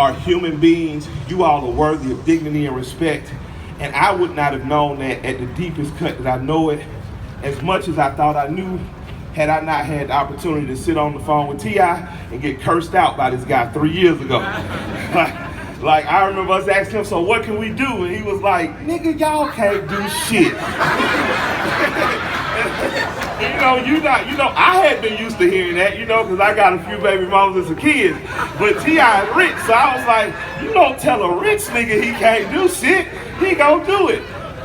are human beings. You all are worthy of dignity and respect. And I would not have known that at the deepest cut that I know it, as much as I thought I knew, had I not had the opportunity to sit on the phone with T.I. and get cursed out by this guy 3 years ago. Like I remember us asking him, so what can we do? And he was like, nigga, y'all can't do shit. I had been used to hearing that, because I got a few baby mamas as a kid. But T.I. is rich, so I was like, you don't tell a rich nigga he can't do shit, he gonna do it.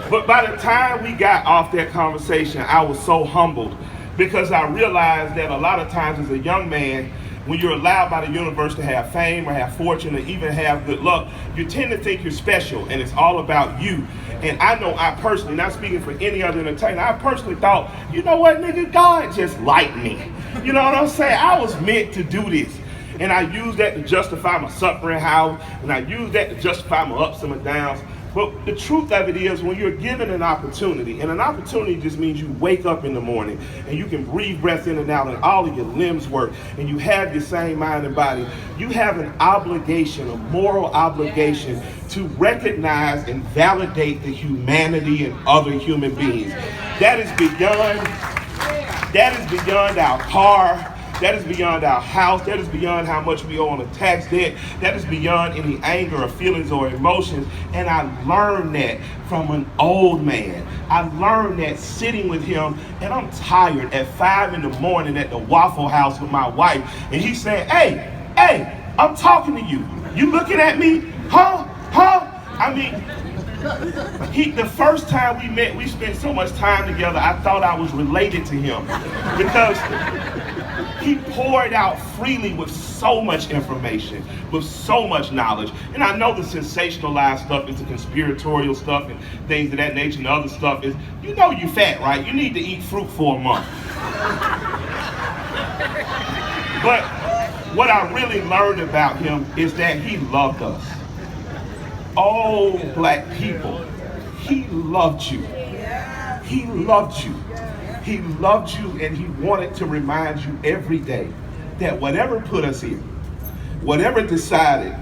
But by the time we got off that conversation, I was so humbled because I realized that a lot of times as a young man, when you're allowed by the universe to have fame or have fortune or even have good luck, you tend to think you're special and it's all about you. And I know I personally, not speaking for any other entertainer, I personally thought, you know what, nigga, God just liked me. You know what I'm saying? I was meant to do this. And I used that to justify my suffering, and I used that to justify my ups and my downs. But the truth of it is, when you're given an opportunity, and an opportunity just means you wake up in the morning and you can breathe breath in and out and all of your limbs work and you have your same mind and body, you have an obligation, a moral obligation to recognize and validate the humanity in other human beings. That is beyond our car. That is beyond our house. That is beyond how much we owe on a tax debt. That is beyond any anger or feelings or emotions. And I learned that from an old man. I learned that sitting with him, and I'm tired at 5 in the morning at the Waffle House with my wife. And he said, hey, I'm talking to you. You looking at me? Huh? I mean, the first time we met, we spent so much time together, I thought I was related to him. Because he poured out freely with so much information, with so much knowledge. And I know the sensationalized stuff is the conspiratorial stuff and things of that nature, and the other stuff is, you fat, right? You need to eat fruit for a month. But what I really learned about him is that he loved us. Oh, black people, he loved you. He loved you. He loved you, and he wanted to remind you every day that whatever put us here, whatever decided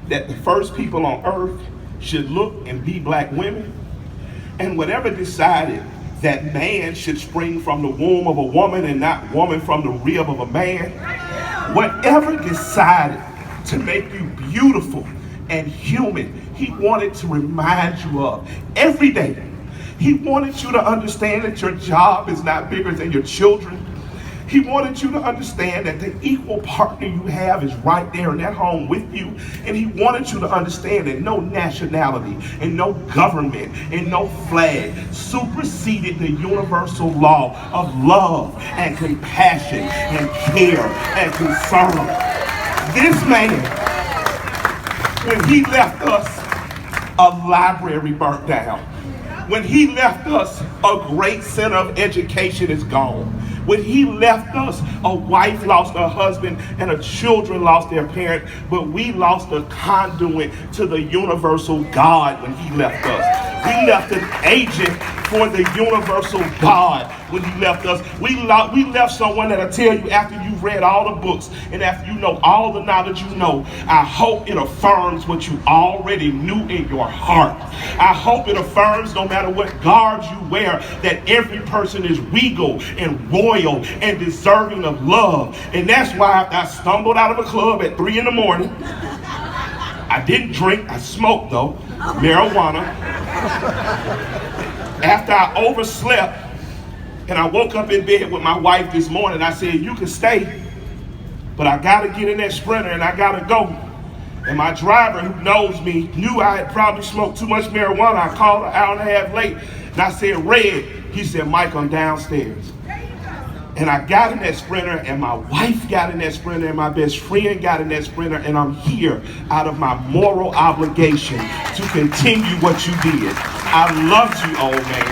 that the first people on earth should look and be black women, and whatever decided that man should spring from the womb of a woman and not woman from the rib of a man, whatever decided to make you beautiful and human, he wanted to remind you of every day. He wanted you to understand that your job is not bigger than your children. He wanted you to understand that the equal partner you have is right there in that home with you. And he wanted you to understand that no nationality and no government and no flag superseded the universal law of love and compassion and care and concern. This man, when he left us, a library burnt down. When he left us, a great center of education is gone. When he left us, a wife lost her husband and her children lost their parent, but we lost a conduit to the universal God when he left us. We left an agent for the universal God when he left us. We left someone that'll tell you after you've read all the books and after you know all the knowledge you know, I hope it affirms what you already knew in your heart. I hope it affirms, no matter what garbs you wear, that every person is regal and royal and deserving of love. And that's why I stumbled out of a club at 3 in the morning. I didn't drink, I smoked though, marijuana. After I overslept and I woke up in bed with my wife this morning, I said, you can stay, but I gotta get in that Sprinter and I gotta go. And my driver, who knows me, knew I had probably smoked too much marijuana. I called an hour and a half late and I said, Red. He said, Mike, I'm downstairs. And I got in that Sprinter, and my wife got in that Sprinter, and my best friend got in that Sprinter, and I'm here out of my moral obligation to continue what you did. I loved you, old man.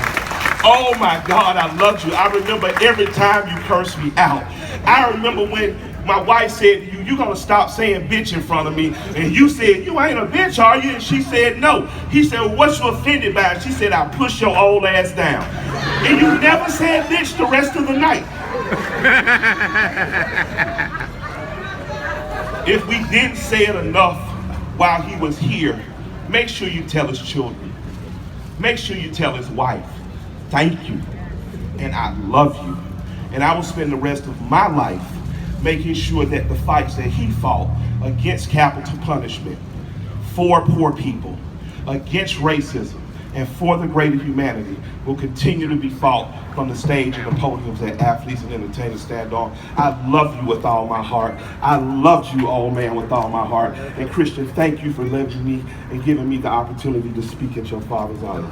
Oh my God, I loved you. I remember every time you cursed me out. I remember when my wife said to you, you're gonna stop saying bitch in front of me. And you said, you ain't a bitch, are you? And she said, no. He said, well, what you offended by? And she said, I'll push your old ass down. And you never said bitch the rest of the night. If we didn't say it enough, while he was here, make sure you tell his children. Make sure you tell his wife, thank you, and I love you. And I will spend the rest of my life making sure that the fights that he fought against capital punishment, for poor people, against racism, and for the greater humanity will continue to be fought from the stage and the podiums that athletes and entertainers stand on. I love you with all my heart. I loved you, old man, with all my heart. And Christian, thank you for letting me and giving me the opportunity to speak at your father's honor.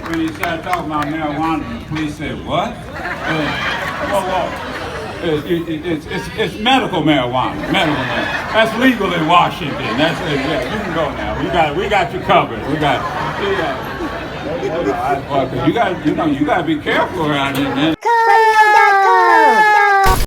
When he started talking about marijuana, the police said, what? Whoa. It's medical marijuana. Medical marijuana. That's legal in Washington. That's it. Yeah, you can go now. We got you covered. You got to be careful around here, man.